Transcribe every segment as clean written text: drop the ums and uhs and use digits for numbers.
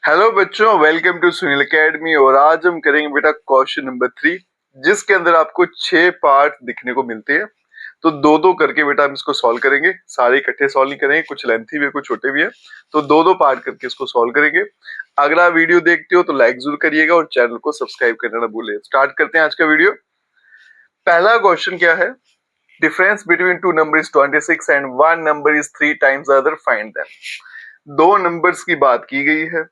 Hello बच्चों, welcome to Sunil academy. और आज हम करेंगे बेटा क्वेश्चन नंबर 3, जिसके अंदर आपको 6 पार्ट दिखने को मिलते हैं। तो दो दो करके बेटा हम इसको सॉल्व करेंगे, सारे इकट्ठे सॉल्व नहीं करेंगे, कुछ लेंथी भी है कुछ छोटे भी है। तो दो दो पार्ट करके इसको सॉल्व करेंगे। अगर आप वीडियो देखते हो तो लाइक जरूर करिएगा और चैनल को सब्सक्राइब करना ना भूलिए। स्टार्ट करते हैं आज का वीडियो। पहला क्वेश्चन क्या है? Difference between two number is 26 and one number is 3 times other, find them. दो नंबर्स की बात की गई है,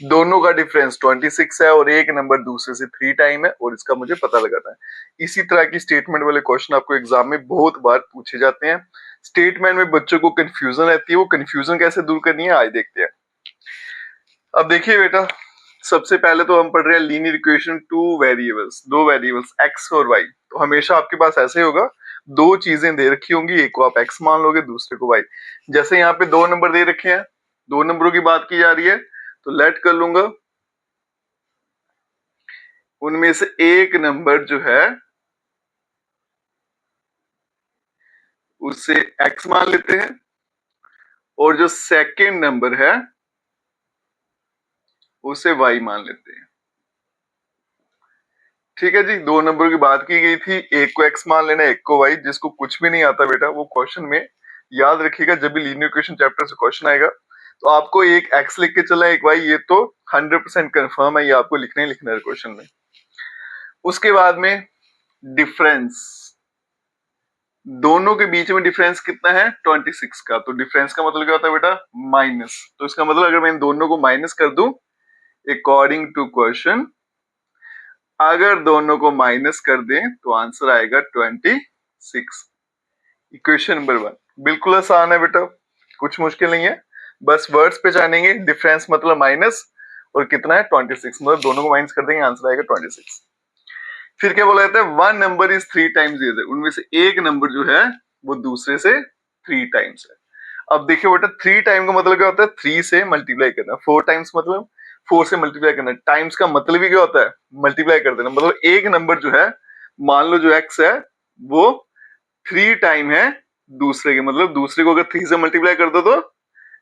दोनों का डिफरेंस 26 है और एक नंबर दूसरे से 3 टाइम है और इसका मुझे पता लगाना है। इसी तरह की स्टेटमेंट वाले क्वेश्चन आपको एग्जाम में बहुत बार पूछे जाते हैं। स्टेटमेंट में बच्चों को कंफ्यूजन रहती है, वो कंफ्यूजन कैसे दूर करनी है आज देखते हैं। अब देखिए बेटा, सबसे पहले तो हम पढ़ रहे हैं लीनियर इक्वेशन, दो वेरिएबल्स एक्स और वाई। तो हमेशा आपके पास ऐसे होगा, दो चीजें दे रखी होंगी, एक को आप एक्स मान लोगे, दूसरे को वाई। जैसे यहाँ पे दो नंबर दे रखे हैं, दो नंबरों की बात की जा रही है, तो लेट कर लूंगा। उनमें से एक नंबर जो है उसे x मान लेते हैं और जो सेकंड नंबर है उसे y मान लेते हैं। ठीक है जी, दो नंबर की बात की गई थी, एक को x मान लेना, एक को y। जिसको कुछ भी नहीं आता बेटा वो क्वेश्चन में याद रखिएगा, जब भी लीनियर इक्वेशन चैप्टर से क्वेश्चन आएगा तो आपको एक x लिख के चलना है, एक y। ये तो 100% कंफर्म है, ये आपको लिखना ही लिखना है क्वेश्चन में। उसके बाद में डिफरेंस, दोनों के बीच में डिफरेंस कितना है? 26 का। तो डिफरेंस का मतलब क्या होता है बेटा? माइनस। तो इसका मतलब अगर मैं इन दोनों को माइनस कर दूं, अकॉर्डिंग टू क्वेश्चन, अगर दोनों को माइनस कर दें तो आंसर आएगा 26। इक्वेशन नंबर 1 बिल्कुल आसान है बेटा, कुछ मुश्किल नहीं है, बस वर्ड्स पे जानेंगे। डिफरेंस मतलब माइनस और कितना है? 26, मतलब दोनों को माइनस कर देंगे, आंसर आएगा 26। फिर क्या बोला जाता है? One number is 3 times other, उनमें से एक नंबर जो है वो दूसरे से 3 टाइम्स है। अब देखिए बेटा, 3 टाइम का मतलब क्या होता है? 3 से मल्टीप्लाई करना। 4 टाइम्स मतलब 4 से मल्टीप्लाई करना। टाइम्स का मतलब ही क्या होता है? मल्टीप्लाई कर देना। मतलब एक नंबर जो है, मान लो जो एक्स है वो 3 टाइम है दूसरे के, मतलब दूसरे को अगर 3 से मल्टीप्लाई कर दो तो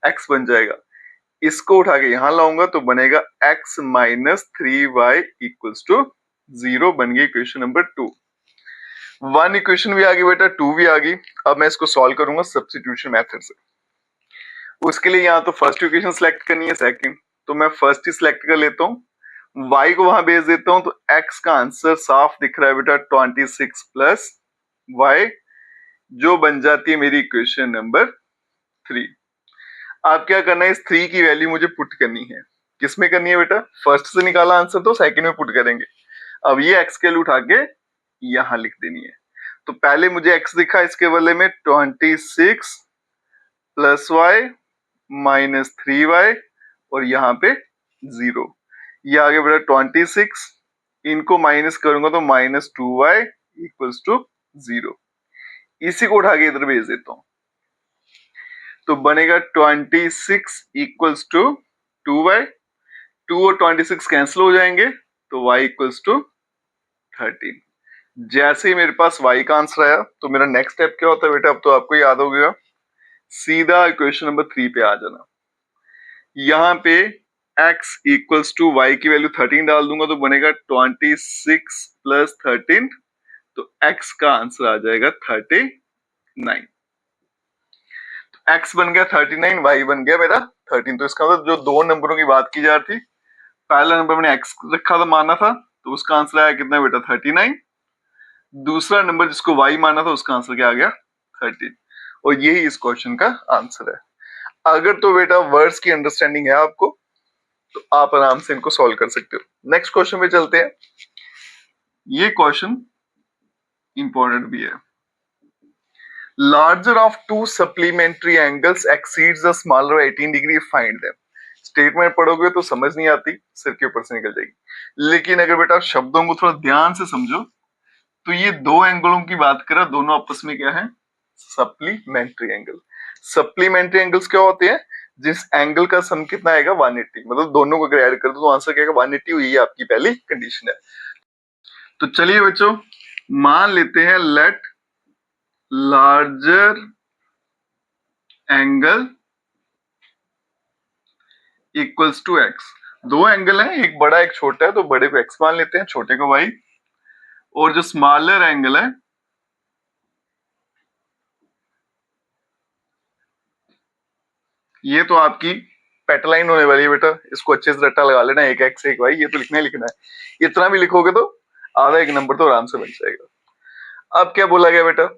एक्स बन जाएगा। इसको उठा के यहां लाऊंगा तो बनेगा x minus 3y equals to 0। बन गई इक्वेशन नंबर 2। वन इक्वेशन भी आ गई बेटा, 2 भी आ गई। अब मैं इसको सॉल्व करूंगा सब्स्टिट्यूशन मेथड से। उसके लिए यहाँ तो फर्स्ट इक्वेशन सिलेक्ट करनी है, सेकंड तो मैं फर्स्ट ही सिलेक्ट कर लेता हूँ, y को वहां भेज देता हूँ, तो x का आंसर साफ दिख रहा है बेटा 26 प्लस y, जो बन जाती है मेरी इक्वेशन नंबर 3। अब क्या करना है? इस 3 की वैल्यू मुझे पुट करनी है। किसमें करनी है बेटा? फर्स्ट से निकाला आंसर तो सेकंड में पुट करेंगे। अब ये x के वैल्यू उठा के यहां लिख देनी है। तो पहले मुझे x दिखा, इसके बदले में 26 प्लस वाई माइनस 3y और यहाँ पे 0। ये आ गया बेटा 26, इनको माइनस करूंगा तो माइनस 2y इक्वल्स टू 0। इसी को उठा के इधर भेज देता हूं तो बनेगा 26 इक्वल्स टू 2y। 2 और 26 कैंसिल हो जाएंगे तो y इक्वल्स टू 13। जैसे ही मेरे पास y का आंसर आया तो मेरा नेक्स्ट स्टेप क्या होता है बेटा? अब तो आपको याद हो गया, सीधा इक्वेशन नंबर 3 पे आ जाना। यहाँ पे x इक्वल्स टू y की वैल्यू 13 डाल दूंगा तो बनेगा 26 प्लस 13, तो x का आंसर आ जाएगा 39। तो x बन गया 39, y बन गया मेरा 13। तो इसका मतलब जो दो नंबरों की बात की जा रही थी, पहला नंबर मैंने x रखा था, माना था, तो उसका आंसर आया कितना बेटा? 39। दूसरा नंबर जिसको y माना था उसका आंसर क्या आ गया? 13। और यही इस क्वेश्चन का आंसर है। अगर तो बेटा वर्ड्स की अंडरस्टैंडिंग है आपको तो आप आराम से इनको सॉल्व कर सकते हो। नेक्स्ट क्वेश्चन पे चलते हैं। ये क्वेश्चन इंपॉर्टेंट भी है। Larger of to supplementary angles exceeds the smaller 18 degree, find them. Statement पढ़ोगे तो समझ नहीं आती, सिर के ऊपर से निकल जाएगी। लेकिन अगर बेटा शब्दों को थोड़ा ध्यान से समझो तो ये दो एंगलों की बात कर रहा, दोनों आपस में क्या है? Supplementary angle. सप्लीमेंट्री एंगल्स क्या होते हैं? जिस एंगल का सम कितना आएगा? 180। मतलब दोनों को अगर ऐड कर दो तो आंसर क्या आएगा? 180। यही आपकी पहली कंडीशन है। तो चलिए बच्चों, मान लेते हैं let larger angle equals to x. दो एंगल है, एक बड़ा एक छोटा है, तो बड़े को x मान लेते हैं, छोटे को y। और जो स्मॉलर एंगल है ये तो आपकी पेटलाइन होने वाली है बेटा, इसको अच्छे से रट्टा लगा लेना, एक x एक y, ये तो लिखना है। इतना भी लिखोगे तो आधा एक नंबर तो आराम से बन जाएगा। अब क्या बोला गया बेटा,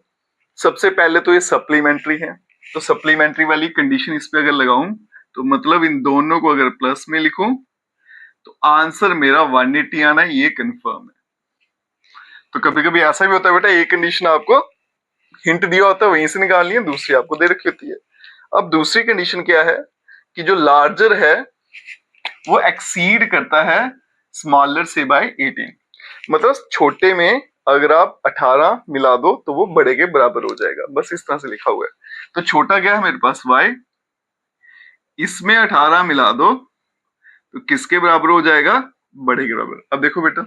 सबसे पहले तो ये सप्लीमेंट्री है, तो सप्लीमेंट्री वाली कंडीशन इस पे अगर लगाऊं तो मतलब इन दोनों को अगर प्लस में लिखूं तो आंसर मेरा 180 आना है, ये कंफर्म है। तो कभी कभी ऐसा भी होता है बेटा, एक कंडीशन आपको हिंट दिया होता है वहीं से निकालनी है, दूसरी आपको दे रखी होती है। अब दूसरी कंडीशन क्या है कि जो लार्जर है वो एक्सीड करता है स्मॉलर से बाय 18, मतलब छोटे में अगर आप 18 मिला दो तो वो बड़े के बराबर हो जाएगा, बस इस तरह से लिखा हुआ है। तो छोटा क्या है मेरे पास y, इसमें 18 मिला दो तो किसके बराबर हो जाएगा, बड़े के बराबर। अब देखो बेटा,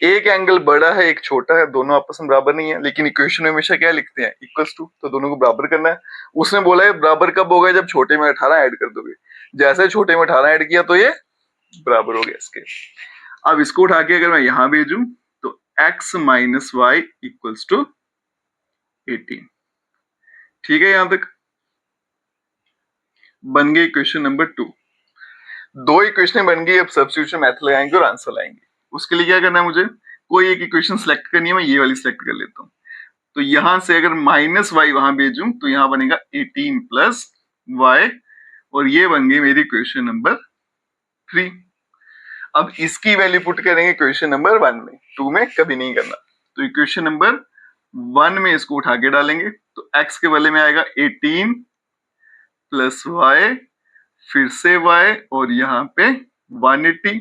एक एंगल बड़ा है एक छोटा है, दोनों आपस में बराबर नहीं है, लेकिन इक्वेशन में हमेशा क्या लिखते हैं, इक्वल्स टू, तो दोनों को बराबर करना है। उसने बोला है बराबर कब होगा, जब छोटे में 18 ऐड कर दोगे। जैसे छोटे में 18 ऐड किया तो ये बराबर हो गया इसके। अब इसको उठा के अगर मैं यहां भेजूं तो x minus y equals to 18। ठीक है, यहां तक बन गई इक्वेशन नंबर 2। दो इक्वेशन बन गई, अब सब्स्टिट्यूशन मेथड लगाएंगे और आंसर लाएंगे। उसके लिए क्या करना है, मुझे कोई एक इक्वेशन सेलेक्ट करनी है, मैं ये वाली सेलेक्ट कर लेता हूँ। तो यहां से अगर माइनस वाई वहां भेजूं तो यहां बनेगा 18 प्लस वाई, और ये बन गई मेरी इक्वेशन नंबर 3। अब इसकी वैल्यू पुट करेंगे इक्वेशन नंबर 1 में, 2 में कभी नहीं करना। तो इक्वेशन नंबर 1 में इसको उठा के डालेंगे तो x के बदले में आएगा 18 प्लस वाई, फिर से y, और यहाँ पे 180।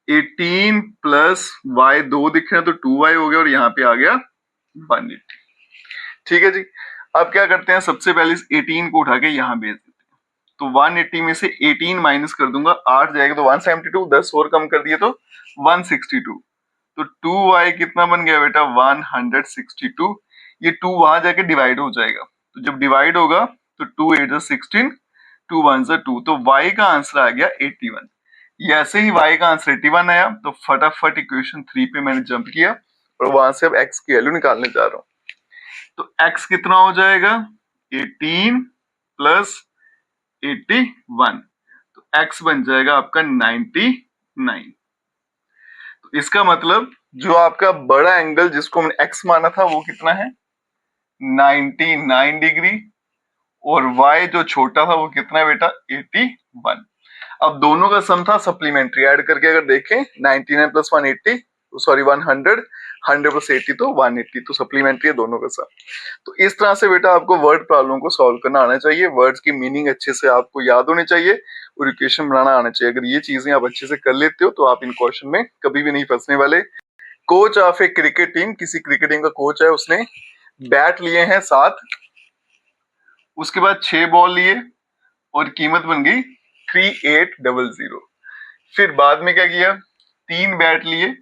18 प्लस वाई 2 दिख रहे हैं तो 2y हो गया, और यहाँ पे आ गया 180। ठीक है जी। अब क्या करते हैं, सबसे पहले इस 18 को उठा के यहाँ भेज देते हैं। तो 180 में से 18 माइनस कर दूंगा, 8 जाएगा तो 172, 10 और कम कर दिए तो 162। तो 2y कितना बन गया बेटा, 162। ये 2 वहां जाके डिवाइड हो जाएगा, तो जब डिवाइड होगा तो 2 8 16, 2 1 2, तो y का आंसर आ गया 81। ऐसे ही y का आंसर 81 आया तो फटाफट इक्वेशन 3 पे मैंने जंप किया और वहां से अब x की वैल्यू निकालने जा रहा हूं। तो x कितना हो जाएगा, 18 प्लस 81, तो x बन जाएगा आपका 99। तो इसका मतलब जो आपका बड़ा एंगल जिसको हमने x माना था वो कितना है, 99 डिग्री, और y जो छोटा था वो कितना है बेटा, 81। अब दोनों का सम था सप्लीमेंट्री, ऐड करके अगर देखें 99 प्लस 180, सॉरी 100, 100 प्लस 80 तो 180, तो सप्लीमेंट्री है दोनों का सम। तो इस तरह से बेटा आपको वर्ड प्रॉब्लम को सॉल्व करना आना चाहिए, वर्ड्स की मीनिंग अच्छे से आपको याद होनी चाहिए और इक्वेशन बनाना आना चाहिए। अगर ये चीजें आप अच्छे से कर लेते हो तो आप इन क्वेश्चन में कभी भी नहीं फंसने वाले। Coach of A cricket team, किसी क्रिकेट टीम का कोच है, उसने बैट लिए हैं 7, उसके बाद 6 बॉल लिए और कीमत बन गई 3800। फिर बाद में क्या किया, 3 बैट लिए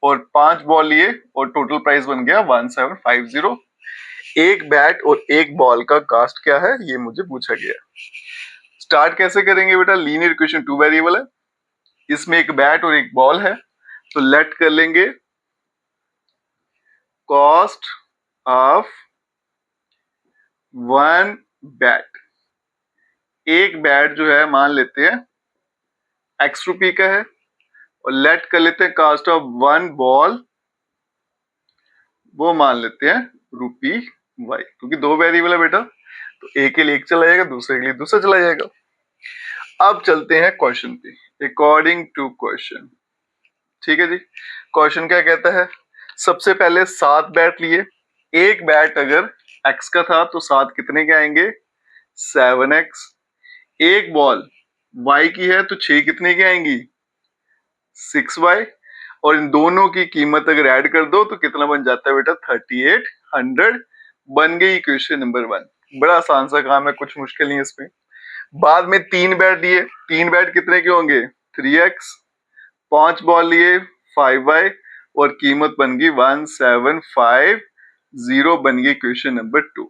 और 5 बॉल लिए और टोटल प्राइस बन गया 1750। एक बैट और एक बॉल का कास्ट क्या है ये मुझे पूछा गया। स्टार्ट कैसे करेंगे बेटा, लीनियर इक्वेशन 2 वेरिएबल है, इसमें एक बैट और एक बॉल है, तो लेट कर लेंगे कॉस्ट ऑफ 1 बैट। एक बैट जो है मान लेते हैं x रुपये का है, और लेट कर लेते हैं कॉस्ट ऑफ 1 बॉल, वो मान लेते हैं रुपी y, क्योंकि 2 वेरिएबल है बेटा, तो एक के लिए एक चला जाएगा, दूसरे के लिए दूसरा चला जाएगा। अब चलते हैं क्वेश्चन पे, अकॉर्डिंग टू क्वेश्चन। ठीक है जी, क्वेश्चन क्या कहता है, सबसे पहले 7 बैट लिए, एक बैट अगर x का था तो 7 कितने के आएंगे, 7x। एक बॉल y की है तो 6 कितने की आएंगी, 6y, और इन दोनों की कीमत अगर ऐड कर दो तो कितना बन जाता है बेटा, 3800। बन गई इक्वेशन नंबर 1। बड़ा आसान सा काम है, कुछ मुश्किल नहीं है इसमें। बाद में 3 बैट लिए, 3 बैट कितने के होंगे, 3x, 5 बॉल लिए 5y, और कीमत बन गई 1750। बन गई इक्वेशन नंबर 2।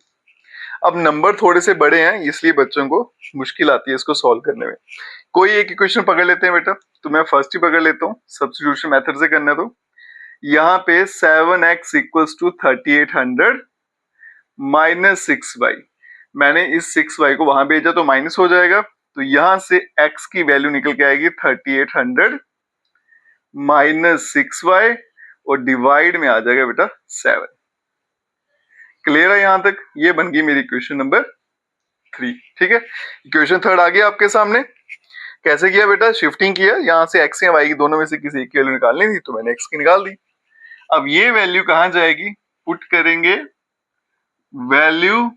अब नंबर थोड़े से बड़े हैं इसलिए बच्चों को मुश्किल आती है इसको सॉल्व करने में। कोई एक इक्वेशन पकड़ लेते हैं बेटा, तो मैं फर्स्ट ही पकड़ लेता हूँ, सब्स्टिट्यूशन मेथड से करना। तो यहाँ पे 7x equals to 3800 minus 6y, मैंने इस 6y को वहां भेजा तो माइनस हो जाएगा, तो यहां से x की वैल्यू निकल के आएगी 3800 माइनस 6y और डिवाइड में आ जाएगा बेटा 7। क्लियर है यहां तक? ये बन गई मेरी इक्वेशन नंबर 3। ठीक है, इक्वेशन थर्ड आ गया आपके सामने। कैसे किया बेटा? शिफ्टिंग किया, यहाँ से x या y की दोनों में से किसी एक की वैल्यू निकालनी थी तो मैंने x की निकाल दी। अब ये वैल्यू कहां जाएगी? पुट करेंगे value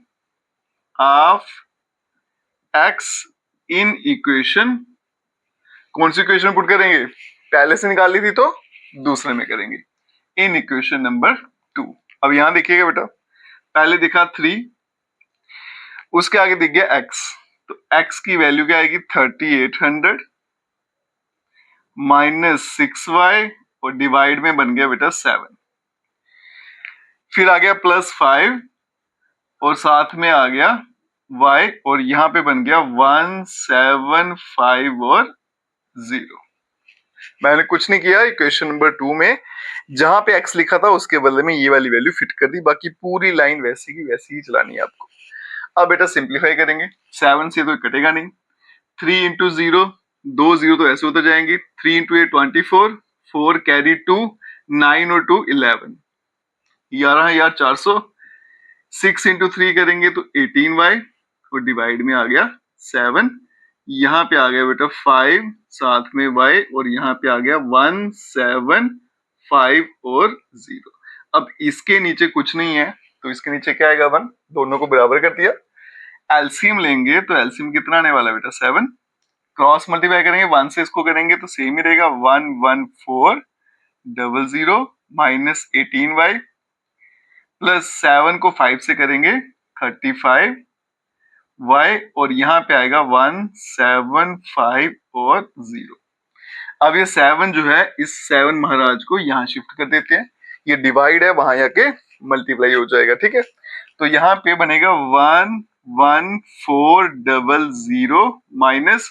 of x in equation. कौन सी इक्वेशन पुट करेंगे? पहले से निकाली थी तो दूसरे में करेंगे, इन इक्वेशन नंबर 2। अब यहां देखिएगा बेटा, पहले दिखा 3, उसके आगे दिख गया x, तो x की वैल्यू क्या आएगी? 3800 माइनस 6y और डिवाइड में बन गया बेटा 7। फिर आ गया प्लस 5 और साथ में आ गया y और यहां पे बन गया 175 और 0। मैंने कुछ नहीं किया, इक्वेशन नंबर 2 में जहां पे x लिखा था उसके बदले में ये वाली वैल्यू फिट कर दी, बाकी पूरी लाइन वैसी की वैसी ही चलानी है आपको। अब बेटा सिंप्लीफाई करेंगे, 7 से तो कटेगा नहीं, 3 इंटू 0, 2 0 तो ऐसे होते जाएंगे, 3 इंटू 8 24, 4 कैरी 2, 9 और 2 11, 11,400। 6 इंटू 3 करेंगे तो 18y और डिवाइड में आ गया 7। यहाँ पे आ गया बेटा 5 साथ में y और यहाँ पे आ गया 1 7 5 और 0। अब इसके नीचे कुछ नहीं है तो इसके नीचे क्या आएगा? 1। दोनों को बराबर कर दिया। एलसीएम लेंगे तो एलसीएम कितना आने वाला बेटा? 7। क्रॉस मल्टीप्लाई करेंगे 1 से इसको करेंगे तो सेम ही रहेगा, 11400 माइनस 18y प्लस 7 को 5 से करेंगे 35 y और यहाँ पे आएगा 175 और 0। अब ये 7 जो है, इस 7 महाराज को यहाँ शिफ्ट कर देते हैं, ये डिवाइड है वहां जाके मल्टीप्लाई हो जाएगा। ठीक है, तो यहाँ पे बनेगा 11400 माइनस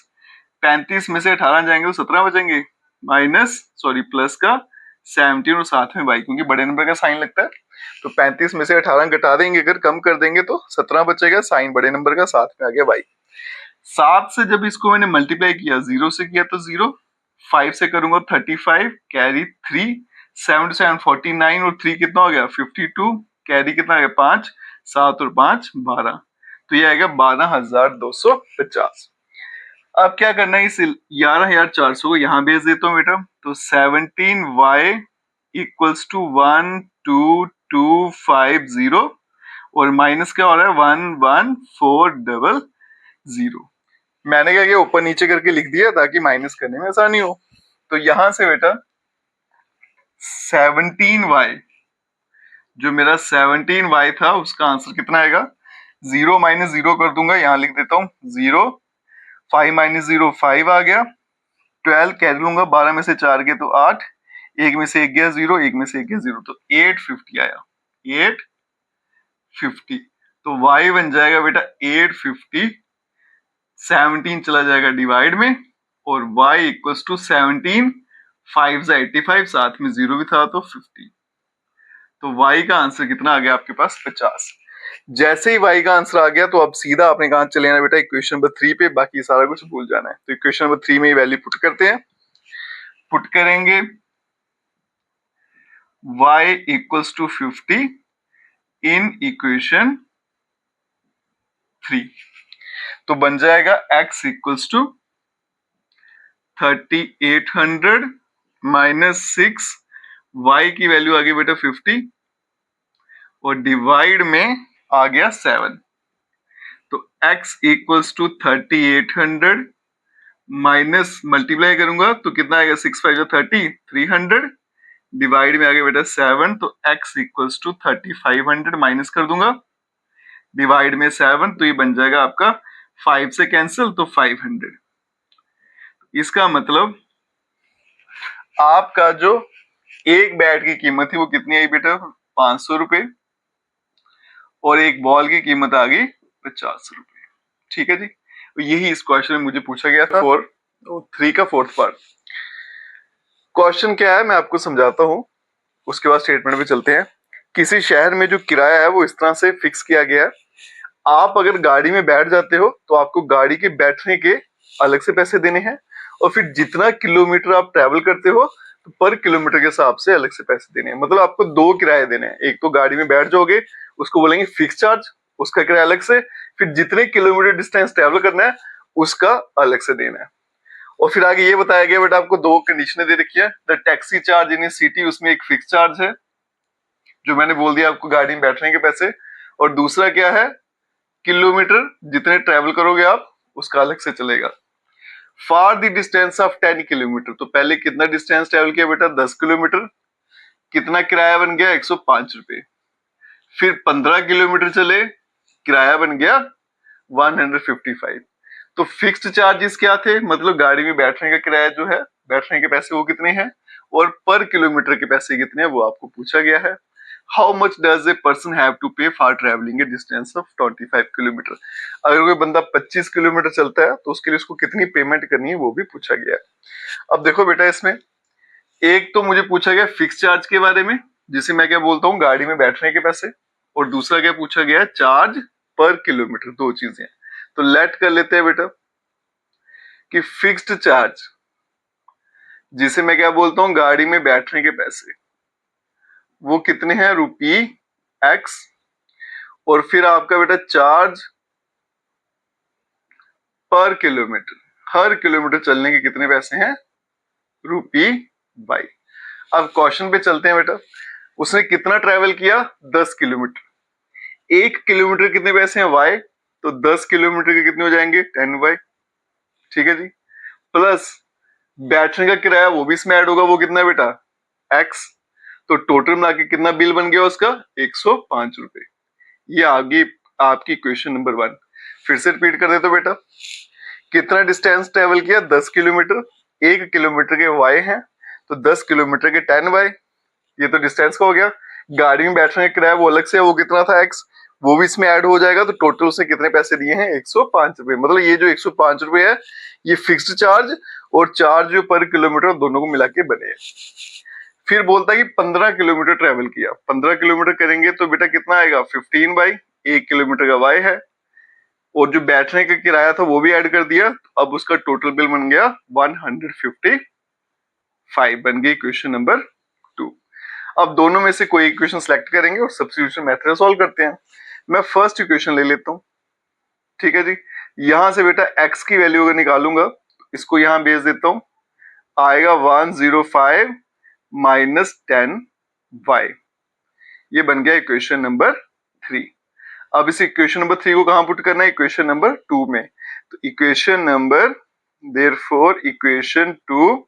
35 में से 18 जाएंगे तो 17 बचेंगे, माइनस सॉरी प्लस का 17 और साथ में y, क्योंकि बड़े नंबर का साइन लगता है तो 35 में से 18 घटा देंगे, अगर कम कर देंगे तो 17 बचेगा, साइन बड़े नंबर का, साथ में आ गया y। 7 से जब इसको मैंने मल्टीप्लाई किया, 0 से किया तो 0, 5 से करूंगा 35 कैरी 3, 7 to 7 49 और 3 कितना हो गया? 52, कैरी कितना आ गया? 5, 7 और 5 12, तो ये आएगा 12,250। अब क्या करना है? इस 11,400 को यहाँ भेज देता हूँ बेटा, तो 17y इक्वल्स टू 12250 और माइनस क्या हो रहा है? 11400। मैंने क्या किया? ऊपर नीचे करके लिख दिया ताकि माइनस करने में आसानी हो। तो यहां से बेटा 17y, जो मेरा 17y था उसका आंसर कितना आएगा? 0 माइनस 0 कर दूंगा, यहां लिख देता हूं 0, 5 माइनस 0 5 आ गया, 12 कैरी लूंगा, 12 में से 4 गए तो 8, एक में से एक गया 0, एक में से एक गया 0, तो 850 आया, 850। तो y बन जाएगा बेटा 850, 17 चला जाएगा डिवाइड में और y इक्वल्स टू 17, 5 से 85, साथ में 0 भी था तो 50। तो y का आंसर कितना आ गया आपके पास? 50। जैसे ही y का आंसर आ गया तो अब सीधा आपने कहा चले जाना बेटा इक्वेशन नंबर 3 पे, बाकी सारा कुछ भूल जाना है। तो इक्वेशन नंबर 3 में वैल्यू पुट करते हैं, पुट करेंगे y equals to 50 in equation 3, तो बन जाएगा x equals to 3800 minus 6, y की वैल्यू आ गई बेटा 50 और डिवाइड में आ गया 7, तो x equals to 3800 minus multiply करूंगा तो कितना आएगा? 6 5 30, 300 डिवाइड में आ गया बेटा 7, तो x इक्वल्स टू 3500 माइनस कर दूंगा, डिवाइड में 7, तो ये बन जाएगा आपका 5 से कैंसिल तो 500। इसका मतलब आपका जो एक बैट की कीमत थी वो कितनी आई बेटा? 500 रुपए, और एक बॉल की कीमत आ गई 50 रुपए। ठीक है जी, तो यही इस क्वेश्चन में मुझे पूछा गया था। 3 का 4th पार्ट। क्वेश्चन क्या है मैं आपको समझाता हूँ, उसके बाद स्टेटमेंट पे चलते हैं। किसी शहर में जो किराया है वो इस तरह से फिक्स किया गया है, आप अगर गाड़ी में बैठ जाते हो तो आपको गाड़ी के बैठने के अलग से पैसे देने हैं, और फिर जितना किलोमीटर आप ट्रेवल करते हो तो पर किलोमीटर के हिसाब से अलग से पैसे देने हैं। मतलब आपको 2 किराए देने हैं, एक तो गाड़ी में बैठ जाओगे उसको बोलेंगे फिक्स चार्ज, उसका किराया अलग से, फिर जितने किलोमीटर डिस्टेंस ट्रेवल करना है उसका अलग से देना है। और फिर आगे ये बताया गया बेटा आपको 2 कंडीशनें दे रखी है। The taxi charge in A city, उसमें एक फिक्स चार्ज है जो मैंने बोल दिया आपको, गाड़ी में बैठने के पैसे, और दूसरा क्या है, किलोमीटर जितने ट्रेवल करोगे आप उसका अलग से चलेगा। For the distance of 10 kilometre, तो पहले कितना डिस्टेंस ट्रेवल किया बेटा 10 किलोमीटर, कितना किराया बन गया 105 रुपए। फिर 15 किलोमीटर चले, किराया बन गया 155। तो फिक्स्ड चार्जेस क्या थे, मतलब गाड़ी में बैठने का किराया जो है, बैठने के पैसे वो कितने हैं, और पर किलोमीटर के पैसे कितने हैं वो आपको पूछा गया है। How much does a person have to pay for travelling a distance of 25 kilometre, अगर कोई बंदा 25 किलोमीटर चलता है तो उसके लिए उसको कितनी पेमेंट करनी है वो भी पूछा गया है। अब देखो बेटा, इसमें एक तो मुझे पूछा गया फिक्स चार्ज के बारे में, जिसे मैं क्या बोलता हूँ गाड़ी में बैठने के पैसे, और दूसरा क्या पूछा गया है चार्ज पर किलोमीटर, दो चीजें। तो लेट कर लेते हैं बेटा कि फिक्स्ड चार्ज, जिसे मैं क्या बोलता हूँ गाड़ी में बैठने के पैसे, वो कितने हैं ₹X, और फिर आपका बेटा चार्ज पर किलोमीटर, हर किलोमीटर चलने के कितने पैसे हैं ₹Y। अब क्वेश्चन पे चलते हैं बेटा, उसने कितना ट्रेवल किया 10 किलोमीटर, 1 किलोमीटर कितने पैसे हैं Y, तो 10 किलोमीटर के कितने हो जाएंगे 10Y। ठीक है जी, प्लस बैटरी का किराया वो भी इसमें ऐड होगा, वो कितना है बेटा X, तो टोटल मिला के कितना बिल बन गया उसका 105 रुपए। ये आगे आपकी क्वेश्चन नंबर 1। फिर से रिपीट कर देते बेटा, कितना डिस्टेंस ट्रेवल किया 10 किलोमीटर, 1 किलोमीटर के Y हैं, तो 10 किलोमीटर के 10Y, ये तो डिस्टेंस का हो गया। गाड़ी में बैठने का किराया वो अलग से है, वो कितना था X, वो भी इसमें ऐड हो जाएगा, तो टोटल उसने कितने पैसे दिए हैं 105 रुपए। मतलब ये जो 105 रुपए है ये फिक्स्ड चार्ज और चार्ज जो पर किलोमीटर दोनों को मिला के बने। फिर बोलता है कि 15 किलोमीटर ट्रेवल किया, 15 किलोमीटर करेंगे तो बेटा कितना आएगा 15/, 1 किलोमीटर का Y है, और जो बैठने का किराया था वो भी ऐड कर दिया, अब उसका टोटल बिल बन गया 155, बन गई क्वेश्चन नंबर 2। अब दोनों में से कोई इक्वेशन सिलेक्ट करेंगे और सब्स्टिट्यूशन मेथड सॉल्व करते हैं। मैं फर्स्ट इक्वेशन ले लेता हूं। ठीक है जी, यहां से बेटा x की वैल्यू अगर निकालूंगा, इसको यहां भेज देता हूं, आएगा 105 माइनस 10y, ये बन गया इक्वेशन नंबर 3। अब इस इक्वेशन नंबर 3 को कहां पुट करना है, इक्वेशन नंबर 2 में। तो equation number, therefore equation 2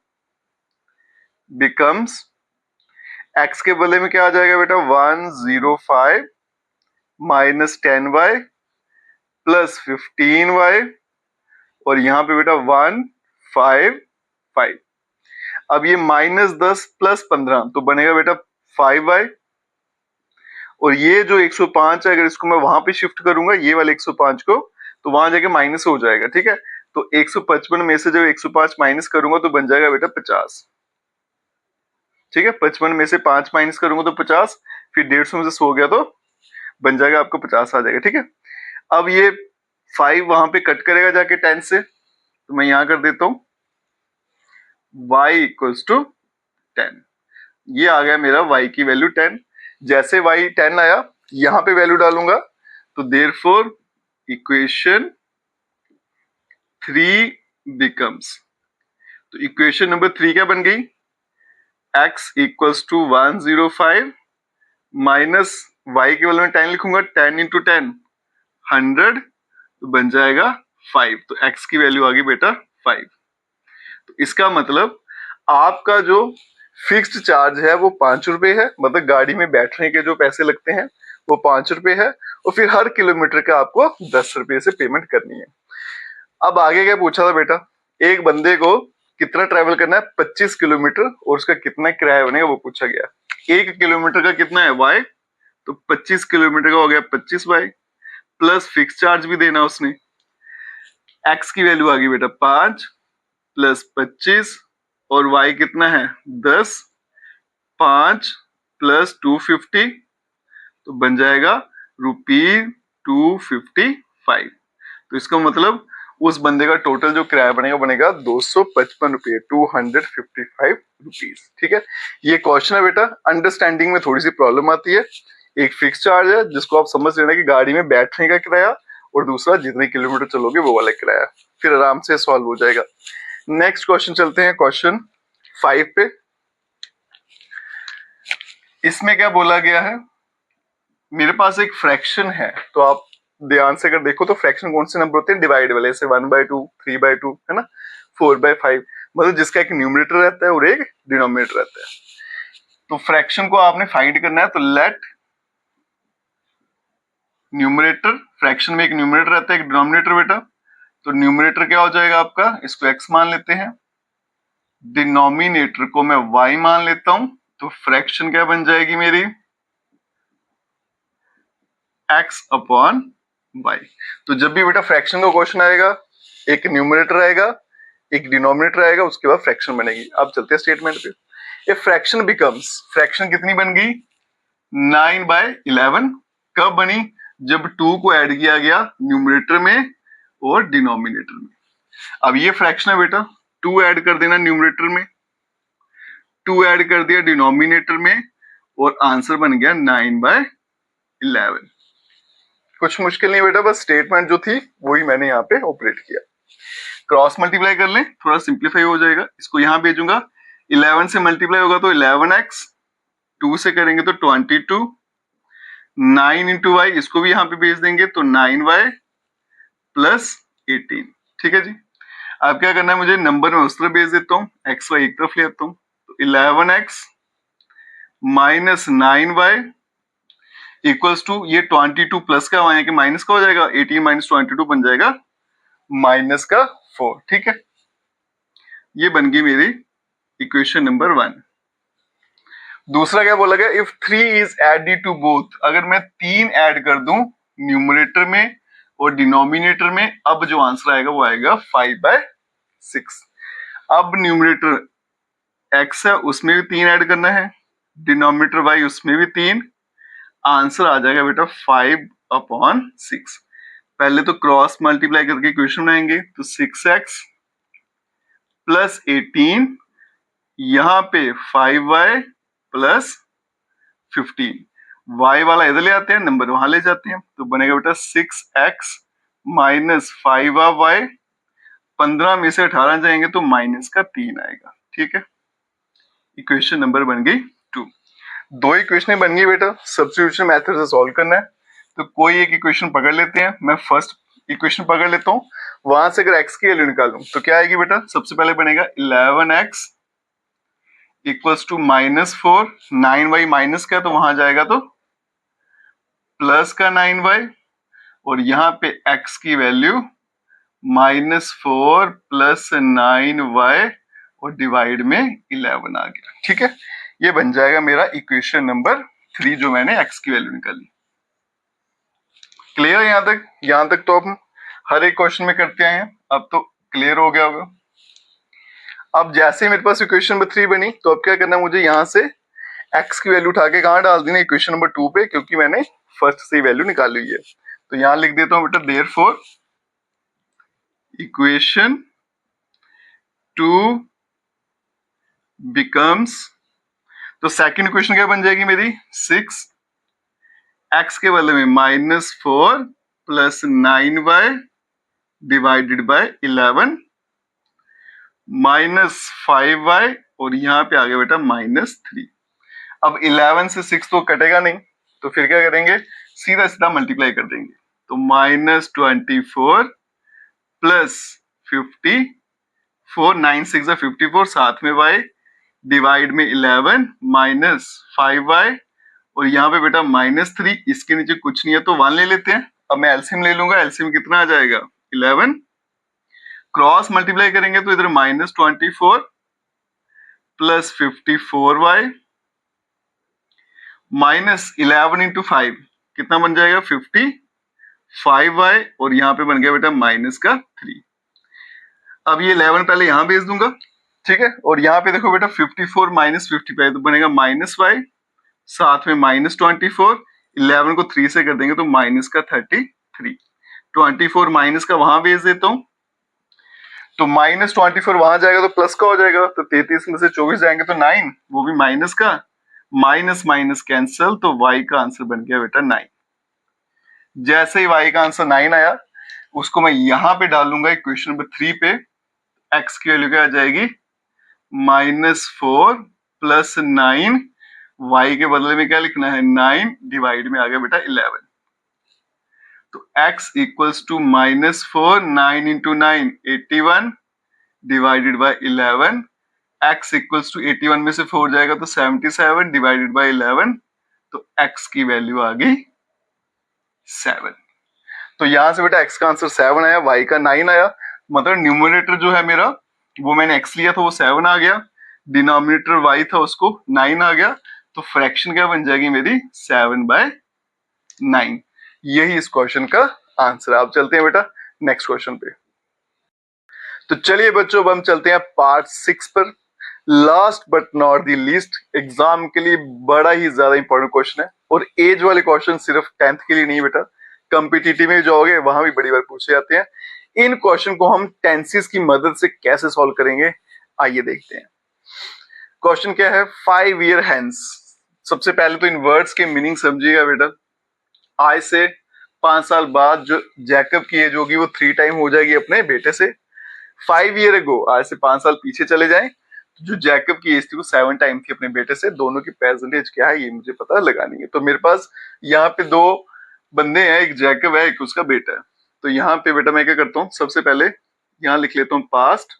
becomes, x के बदले में क्या आ जाएगा बेटा 105 माइनस 10y प्लस 15y, और यहां पे बेटा 155। अब ये -10 प्लस 15 तो बनेगा बेटा 5y, और ये जो 105 है अगर इसको मैं वहां पे शिफ्ट करूंगा ये वाले 105 को, तो वहां जाके माइनस हो जाएगा। ठीक है, तो 155 में से जब 105 माइनस करूंगा तो बन जाएगा बेटा 50। ठीक है, 55 में से 5 माइनस करूंगा तो 50, फिर 150 में से 100 गया तो बन जाएगा आपको 50 आ जाएगा। ठीक है, अब ये 5 वहां पे कट करेगा जाके 10 से, तो मैं यहां कर देता हूं y इक्वल्स टू 10, ये आ गया मेरा y की वैल्यू 10। जैसे y 10 आया यहां पे वैल्यू डालूंगा, तो देयरफॉर इक्वेशन 3 बिकम्स, तो इक्वेशन नंबर 3 क्या बन गई, x equals to 105 minus y के बदले में 10 लिखूंगा, 10 इंटू 10 100, तो बन जाएगा 5, तो x की वैल्यू आ गई बेटा 5। तो इसका मतलब आपका जो फिक्स्ड चार्ज है वो 5 रुपए है, मतलब गाड़ी में बैठने के जो पैसे लगते हैं वो 5 रुपए है, और फिर हर किलोमीटर का आपको 10 रुपए से पेमेंट करनी है। अब आगे क्या पूछा था बेटा, एक बंदे को कितना ट्रेवल करना है 25 किलोमीटर, और उसका कितना किराया बनेगा वो पूछा गया। 1 किलोमीटर का कितना है y, तो 25 किलोमीटर का हो गया 25y, प्लस फिक्स चार्ज भी देना उसने। x की वैल्यू आ गई बेटा 5 प्लस 25 और y कितना है 10, 5 प्लस 250 तो बन जाएगा ₹255। तो इसका मतलब उस बंदे का टोटल जो किराया बनेगा 255 रुपये, 255 रुपीज। ठीक है, ये क्वेश्चन है बेटा, अंडरस्टैंडिंग में थोड़ी सी प्रॉब्लम आती है। एक फिक्स चार्ज है जिसको आप समझ लेना कि गाड़ी में बैठने का किराया, और दूसरा जितने किलोमीटर चलोगे वो वाला किराया, फिर आराम से सॉल्व हो जाएगा। नेक्स्ट क्वेश्चन चलते हैं क्वेश्चन 5 पे। इसमें क्या बोला गया है, मेरे पास एक फ्रैक्शन है, तो आप ध्यान से अगर देखो तो फ्रैक्शन कौन से नंबर होते हैं, डिवाइड वाले, जैसे 1/2, 3/2 है ना, 4/5, मतलब जिसका एक न्यूमरेटर रहता है और एक डिनोमिनेटर रहता है। तो फ्रैक्शन को आपने फाइंड करना है, तो लेट न्यूमरेटर, फ्रैक्शन में एक न्यूमरेटर रहता है एक डिनोमिनेटर बेटा, तो न्यूमरेटर क्या हो जाएगा आपका, इसको x मान लेते हैं, डिनोमिनेटर को मैं y मान लेता हूं, तो फ्रैक्शन क्या बन जाएगी मेरी, x अपॉन y। तो जब भी बेटा फ्रैक्शन का क्वेश्चन आएगा, एक न्यूमरेटर आएगा एक डिनोमिनेटर आएगा, उसके बाद फ्रैक्शन बनेगी। अब चलते हैं स्टेटमेंट पे। ये फ्रैक्शन बिकम्स, फ्रैक्शन कितनी बन गई 9/11। कब बनी, जब 2 को ऐड किया गया न्यूमरेटर में और डिनोमिनेटर में। अब ये फ्रैक्शन है बेटा, 2 ऐड कर देना न्यूमरेटर में, 2 ऐड कर दिया डिनोमिनेटर में, और आंसर बन गया 9/11। कुछ मुश्किल नहीं बेटा, बस स्टेटमेंट जो थी वही मैंने यहाँ पे ऑपरेट किया। क्रॉस मल्टीप्लाई कर लें, थोड़ा सिंप्लीफाई हो जाएगा। इसको यहाँ भेजूंगा, 11 से मल्टीप्लाई होगा तो 11x, 2 से करेंगे तो 22, 9 इंटू वाई, इसको भी यहाँ पे भेज देंगे तो 9y प्लस 18। ठीक है जी, अब क्या करना है, मुझे नंबर में उस तरफ भेज देता हूँ, एक्स वाई एक तरफ ले आता हूँ, तो 11x minus 9y equals to, ये 22 प्लस का यानी कि माइनस का हो जाएगा, 18 माइनस 22 बन जाएगा माइनस का 4। ठीक है, ये बन गई मेरी इक्वेशन नंबर 1। दूसरा क्या बोला गया, if 3 is added to both, अगर मैं 3 ऐड कर दूं न्यूमरेटर में और डिनोमिनेटर में, अब जो आंसर आएगा वो आएगा 5/6। अब न्यूमरेटर x है उसमें भी 3 ऐड करना है, डिनोमिनेटर y उसमें भी 3, आंसर आ जाएगा बेटा 5/6। पहले तो क्रॉस मल्टीप्लाई करके इक्वेशन बनाएंगे, तो 6x प्लस 18, यहां पे 5y प्लस 15, y वाला इधर ले आते हैं, नंबर वहां ले जाते हैं, तो बनेगा बेटा 6x माइनस 5y, 15 में से 18 जाएंगे तो माइनस का 3 आएगा। ठीक है, इक्वेशन नंबर बन गई 2। दो इक्वेशन बन गई बेटा, सब्स्टिट्यूशन मेथड से सॉल्व करना है, तो कोई एक इक्वेशन पकड़ लेते हैं। मैं फर्स्ट इक्वेशन पकड़ लेता हूँ, वहां से अगर x की वैल्यू निकालूं तो क्या आएगी बेटा, सबसे पहले बनेगा 11x equals to -4, 9y minus का तो वहां जाएगा तो प्लस का 9y, और यहाँ पे x की वैल्यू -4 प्लस 9y और डिवाइड में 11 आ गया। ठीक है, ये बन जाएगा मेरा इक्वेशन नंबर 3 जो मैंने x की वैल्यू निकाली। क्लियर है यहाँ तक? यहाँ तक तो हम हर एक क्वेश्चन में करते आए हैं, अब तो क्लियर हो गया होगा। अब जैसे ही मेरे पास इक्वेशन नंबर 3 बनी, तो अब क्या करना है, मुझे यहाँ से x की वैल्यू उठा के कहाँ डाल देना, इक्वेशन नंबर 2 पे, क्योंकि मैंने फर्स्ट से वैल्यू निकाली हुई है। तो यहाँ लिख देता हूँ बेटा, देयरफॉर इक्वेशन 2 बिकम्स, तो सेकंड इक्वेशन क्या बन जाएगी मेरी, 6x के बदले में -4 plus 9y divided by 11 minus 5y, और यहाँ पे आ गया बेटा -3। अब 11 से 6 तो कटेगा नहीं, तो फिर क्या करेंगे, सीधा सीधा मल्टीप्लाई कर देंगे, तो -24 प्लस 54, 9 6 54, साथ में y डिवाइड में 11 माइनस 5y, और यहाँ पे बेटा -3, इसके नीचे कुछ नहीं है तो 1 ले लेते हैं। अब मैं एलसीएम ले लूंगा, एलसीएम कितना आ जाएगा 11, क्रॉस मल्टीप्लाई करेंगे तो इधर -24 प्लस 54y माइनस 11 इंटू 5 कितना बन जाएगा 5y और यहाँ पे बन गया बेटा माइनस का 3। अब ये 11 पहले यहाँ भेज दूंगा, ठीक है। और यहाँ पे देखो बेटा 54 माइनस 55 तो बनेगा माइनस वाई, साथ में माइनस 24, 11 को 3 से कर देंगे तो माइनस का 33। 24 माइनस का वहां भेज देता हूं, तो माइनस 24 वहां जाएगा तो प्लस का हो जाएगा, तो 33 में से 24 जाएंगे तो 9, वो भी माइनस का, माइनस माइनस कैंसिल, तो y का आंसर बन गया बेटा 9। जैसे ही y का आंसर 9 आया, उसको मैं यहां पे डालूंगा इक्वेशन नंबर 3 पे, x की वैल्यू क्या आ जाएगी -4 प्लस 9, y के बदले में क्या लिखना है 9, डिवाइड में आ गया बेटा 11, तो x equals to -4, 9 into 9 81 divided by 11, x equals to 81 में से 4 जाएगा तो 77 डिवाइडेड बाय 11, तो x की वैल्यू आ गई 7। तो यहां से बेटा x का आंसर 7 आया, y का 9 आया, मतलब न्यूमरेटर जो है मेरा वो मैंने x लिया था वो 7 आ गया, डिनोमिनेटर y था उसको 9 आ गया, तो फ्रैक्शन क्या बन जाएगी मेरी 7/9। यही इस क्वेश्चन का आंसर। आप चलते हैं बेटा नेक्स्ट क्वेश्चन पे। तो चलिए बच्चों अब हम चलते हैं पार्ट 6 पर। Last but not the least, exam के लिए बड़ा ही ज्यादा इंपॉर्टेंट क्वेश्चन है, और एज वाले क्वेश्चन सिर्फ 10th के लिए नहीं बेटा, कॉम्पिटिटिव में जाओगे वहां भी बड़ी बार पूछे जाते हैं। इन क्वेश्चन को हम टेंसेस की मदद से कैसे सॉल्व करेंगे, आइए देखते हैं। क्वेश्चन क्या है, 5 ईयर हेंस। सबसे पहले तो इन वर्ड्स के मीनिंग समझिएगा बेटा। आज से 5 साल बाद जो जैकब की एज होगी वो 3 टाइम हो जाएगी अपने बेटे से। 5 ईयर अगो, आज से 5 साल पीछे चले जाएं, जो जैकब की एज थी वो 7 टाइम थी अपने बेटे से। दोनों की परसेंटेज क्या है ये मुझे पता लगानी है। तो मेरे पास यहाँ पे 2 बंदे हैं, एक जैकब है एक उसका बेटा है। तो यहाँ पे बेटा मैं क्या करता हूँ, सबसे पहले यहाँ लिख लेता हूँ पास्ट,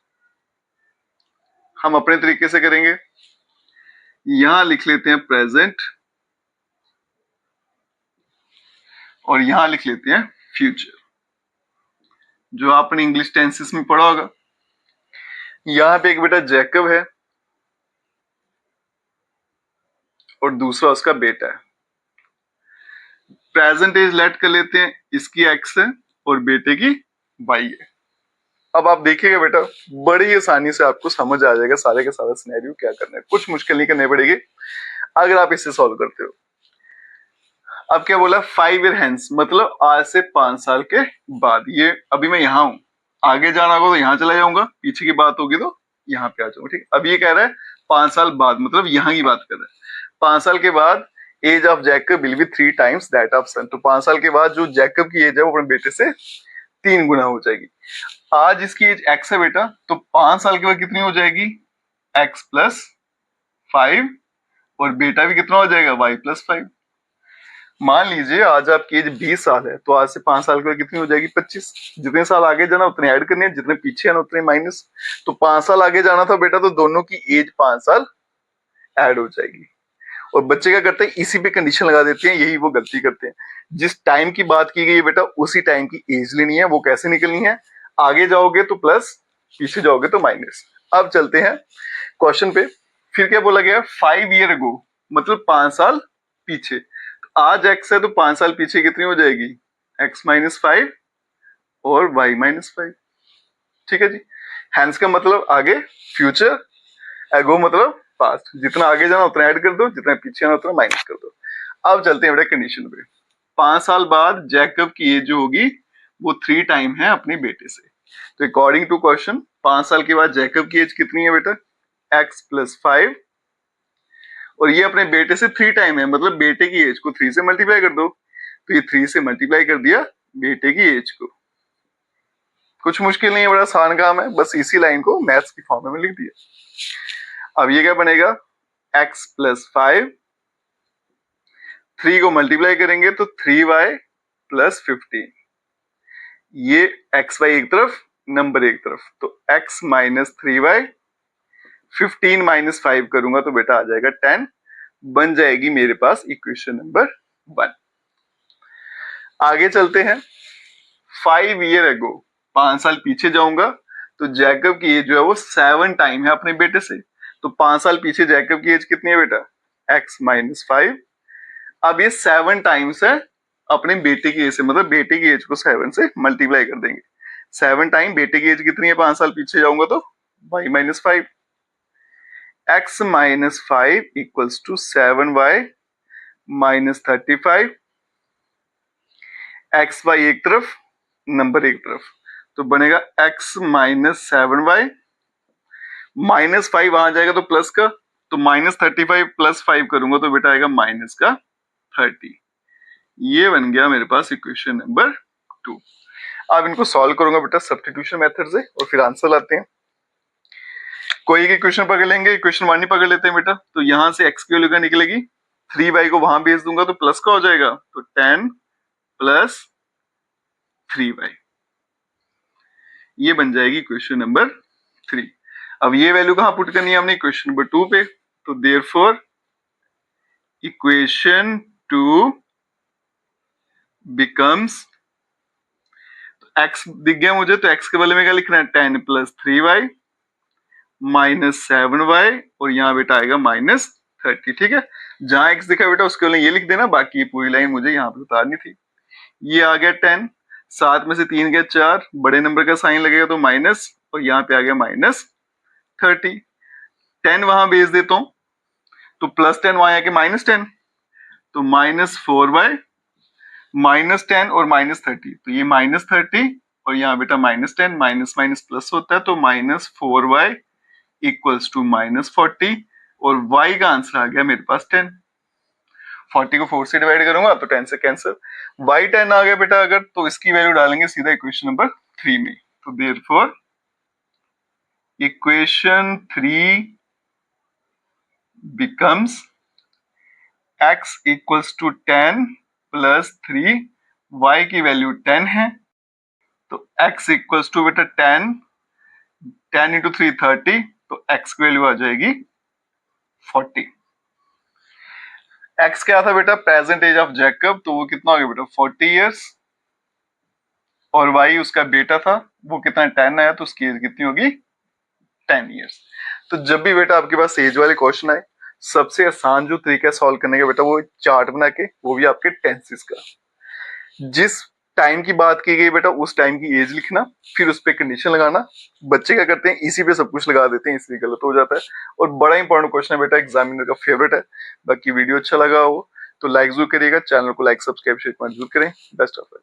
हम अपने तरीके से करेंगे। यहाँ लिख लेते हैं प्रेजेंट, और यहाँ लिख लेते हैं फ्यूचर, जो आपने इंग्लिश टेंसेस में पढ़ा होगा। यहाँ पे एक बेटा जैकब है और दूसरा उसका बेटा है। प्रेजेंट एज लेट कर लेते हैं, इसकी एक्स है और बेटे की वाई है। अब आप देखिएगा बेटा बड़ी आसानी से आपको समझ आ जाएगा सारे के सारा सिनेरियो क्या करना है, कुछ मुश्किल नहीं करनी पड़ेगी अगर आप इसे सॉल्व करते हो। अब क्या बोला, 5 ईयर हेंस, मतलब आज से 5 साल के बाद। ये अभी मैं यहाँ हूं, आगे जाना होगा तो यहाँ चला जाऊंगा, पीछे की बात होगी तो यहाँ पे आ जाऊंगा, ठीक। अब ये कह रहा है 5 साल बाद, मतलब यहाँ की बात कर रहा है। 5 साल के बाद age of Jacob will be 3 times that of son. तो 5 साल के बाद जो जैकब की एज है वो अपने बेटे से 3 गुना हो जाएगी। आज इसकी एज एक्स है बेटा, तो 5 साल के बाद कितनी हो जाएगी, एक्स प्लस 5, और बेटा भी कितना हो जाएगा, वाई प्लस 5। मान लीजिए आज आपकी एज 20 साल है, तो आज से 5 साल के बाद कितनी हो जाएगी, 25। जितने साल आगे जाना उतने ऐड करने हैं, जितने पीछे आना उतने माइनस। तो 5 साल आगे जाना था बेटा, तो दोनों की एज 5 साल ऐड हो जाएगी। और बच्चे क्या करते हैं, इसी पे कंडीशन लगा देते हैं, यही वो गलती करते हैं। जिस टाइम की बात की गई है बेटा उसी टाइम की एज लेनी है। वो कैसे निकलनी है, आगे जाओगे तो प्लस, पीछे जाओगे तो माइनस। अब चलते हैं क्वेश्चन पे। फिर क्या बोला गया, 5 ईयर अगो, मतलब 5 साल पीछे। आज एक्स है तो 5 साल पीछे कितनी हो जाएगी, एक्स माइनस 5 और वाई माइनस 5, ठीक है जी। हैंस का मतलब आगे, फ्यूचर, एगो मतलब पास्ट। जितना आगे जाना उतना ऐड कर दो, जितना पीछे आना उतना माइनस कर दो। अब चलते हैं बेटा कंडीशन पे। 5 साल बाद जैकब की एज जो होगी वो 3 टाइम है अपने बेटे से। तो अकॉर्डिंग टू क्वेश्चन 5 साल के बाद जैकब की एज कितनी है बेटा, एक्स प्लस 5, और ये अपने बेटे से 3 टाइम है, मतलब बेटे की एज को 3 से मल्टीप्लाई कर दो, तो ये 3 से मल्टीप्लाई कर दिया बेटे की एज को। कुछ मुश्किल नहीं है, बड़ा आसान काम है, बस इसी लाइन को मैथ्स की फॉर्म में लिख दिया। अब ये क्या बनेगा, x प्लस 5, 3 को मल्टीप्लाई करेंगे तो 3y प्लस 15, ये xy एक तरफ नंबर एक तरफ, तो x माइनस 3y, 15 माइनस 5 करूंगा तो बेटा आ जाएगा 10, बन जाएगी मेरे पास इक्वेशन नंबर 1। आगे चलते हैं, 5 ईयर अगो, 5 साल पीछे जाऊंगा तो जैकब की एज जो है वो 7 टाइम है अपने बेटे से। तो 5 साल पीछे जैकब की एज कितनी है बेटा, x माइनस 5। अब ये 7 टाइम्स है अपने बेटे की एज से, मतलब बेटे की एज को 7 से मल्टीप्लाई कर देंगे। 7 टाइम बेटे की एज कितनी है, 5 साल पीछे जाऊंगा तो y minus 5, x minus 5 equals to 7y minus 35, x y एक तरफ, नंबर एक तरफ, तो बनेगा x माइनस 7y, माइनस 5 वहां जाएगा तो प्लस का, तो माइनस 35 प्लस 5 करूंगा तो बेटा आएगा माइनस का 30। ये बन गया मेरे पास इक्वेशन नंबर 2। अब इनको सॉल्व करूंगा बेटा सब्स्टिट्यूशन मेथड से और फिर आंसर लाते हैं। कोई एक इक्वेशन पकड़ लेंगे, इक्वेशन 1 ही पकड़ लेते हैं बेटा। तो यहां से x की वैल्यू क्या निकलेगी, 3y को वहां भेज दूंगा तो प्लस का हो जाएगा, तो 10 प्लस 3y, ये बन जाएगी इक्वेशन नंबर 3। अब ये वैल्यू कहां पुट करनी है हमने, इक्वेशन नंबर 2 पे। तो देयरफॉर इक्वेशन 2 बिकम्स, x दिख गया मुझे, तो x के बदले में क्या लिखना है, 10 प्लस 3y माइनस 7y, और यहाँ बेटा आएगा माइनस 30। ठीक है, जहां x दिखा बेटा उसके लिए ये लिख देना, बाकी ये पूरी लाइन मुझे यहाँ पे उतारनी थी। ये आ गया 10, 7 में से 3 गया 4, बड़े नंबर का साइन लगेगा तो माइनस, और यहाँ पे आ गया माइनस 30। 10 वहां भेज देता हूं तो प्लस 10 वहां आके माइनस 10, तो माइनस 4y माइनस 10 और माइनस 30, तो ये माइनस 30 और यहाँ बेटा माइनस 10, माइनस माइनस प्लस होता है, तो minus 4y equals to minus 40, और y का आंसर आ गया मेरे पास 10। 40 को 4 से डिवाइड करूंगा तो 10 से कैंसिल, y 10 आ गया बेटा अगर, तो इसकी वैल्यू डालेंगे सीधा इक्वेशन नंबर 3 में। तो therefore equation 3 becomes x equals to 10 plus 3, y की वैल्यू 10 है, तो x इक्वल्स टू बेटा 10 इंटू 3 30, तो x की वैल्यू आ जाएगी 40। x क्या था बेटा, प्रेजेंट एज ऑफ जैकब, तो वो कितना हो गया बेटा 40 इयर्स, और y उसका बेटा था, वो कितना 10 आया, तो उसकी एज कितनी होगी 10 इयर्स। तो जब भी बेटा आपके पास एज वाले क्वेश्चन आए, सबसे आसान जो तरीका है सॉल्व करने का बेटा, वो चार्ट बना के, वो भी आपके टेंसेस का, जिस टाइम की बात की गई बेटा उस टाइम की एज लिखना, फिर उस पर कंडीशन लगाना। बच्चे क्या करते हैं, इसी पे सब कुछ लगा देते हैं, इसलिए गलत हो जाता है। और बड़ा इंपॉर्टेंट क्वेश्चन है बेटा, एग्जामिनर का फेवरेट है। बाकी वीडियो अच्छा लगा हो तो लाइक जरूर करिएगा, चैनल को लाइक सब्सक्राइब शेयर जरूर करें। Best of luck.